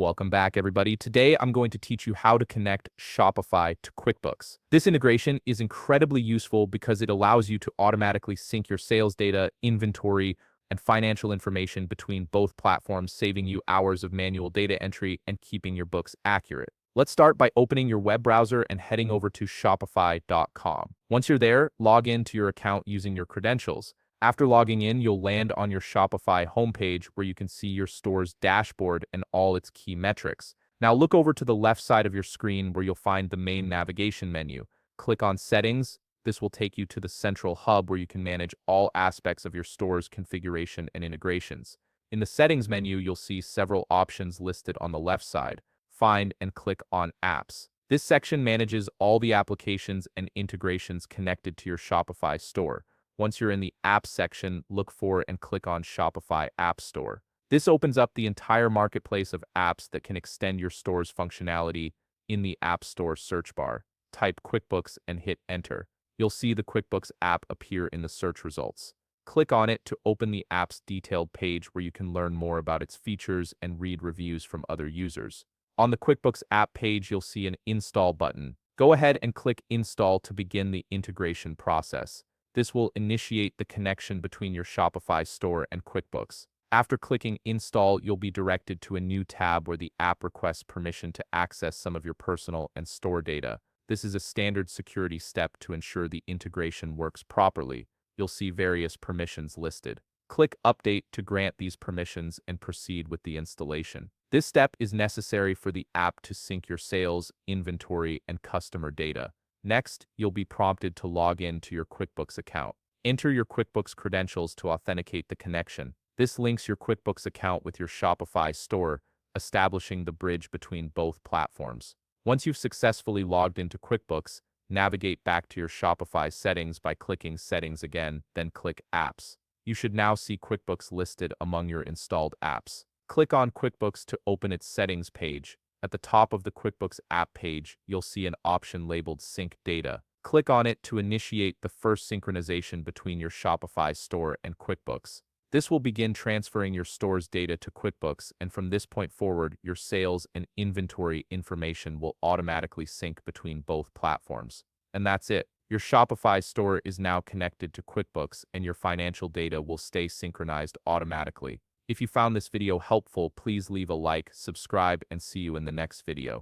Welcome back, everybody. Today, I'm going to teach you how to connect Shopify to QuickBooks. This integration is incredibly useful because it allows you to automatically sync your sales data, inventory, and financial information between both platforms, saving you hours of manual data entry and keeping your books accurate. Let's start by opening your web browser and heading over to Shopify.com. Once you're there, log in to your account using your credentials. After logging in, you'll land on your Shopify homepage where you can see your store's dashboard and all its key metrics. Now look over to the left side of your screen where you'll find the main navigation menu. Click on Settings. This will take you to the central hub where you can manage all aspects of your store's configuration and integrations. In the Settings menu, you'll see several options listed on the left side. Find and click on Apps. This section manages all the applications and integrations connected to your Shopify store. Once you're in the Apps section, look for and click on Shopify App Store. This opens up the entire marketplace of apps that can extend your store's functionality. In the App Store search bar, type QuickBooks and hit Enter. You'll see the QuickBooks app appear in the search results. Click on it to open the app's detailed page where you can learn more about its features and read reviews from other users. On the QuickBooks app page, you'll see an Install button. Go ahead and click Install to begin the integration process. This will initiate the connection between your Shopify store and QuickBooks. After clicking Install, you'll be directed to a new tab where the app requests permission to access some of your personal and store data. This is a standard security step to ensure the integration works properly. You'll see various permissions listed. Click Update to grant these permissions and proceed with the installation. This step is necessary for the app to sync your sales, inventory, and customer data. Next, you'll be prompted to log in to your QuickBooks account. Enter your QuickBooks credentials to authenticate the connection. This links your QuickBooks account with your Shopify store, establishing the bridge between both platforms. Once you've successfully logged into QuickBooks, navigate back to your Shopify settings by clicking Settings again, then click Apps. You should now see QuickBooks listed among your installed apps. Click on QuickBooks to open its settings page. At the top of the QuickBooks app page, you'll see an option labeled Sync Data. Click on it to initiate the first synchronization between your Shopify store and QuickBooks. This will begin transferring your store's data to QuickBooks, and from this point forward, your sales and inventory information will automatically sync between both platforms. And that's it. Your Shopify store is now connected to QuickBooks, and your financial data will stay synchronized automatically. If you found this video helpful, please leave a like, subscribe, and see you in the next video.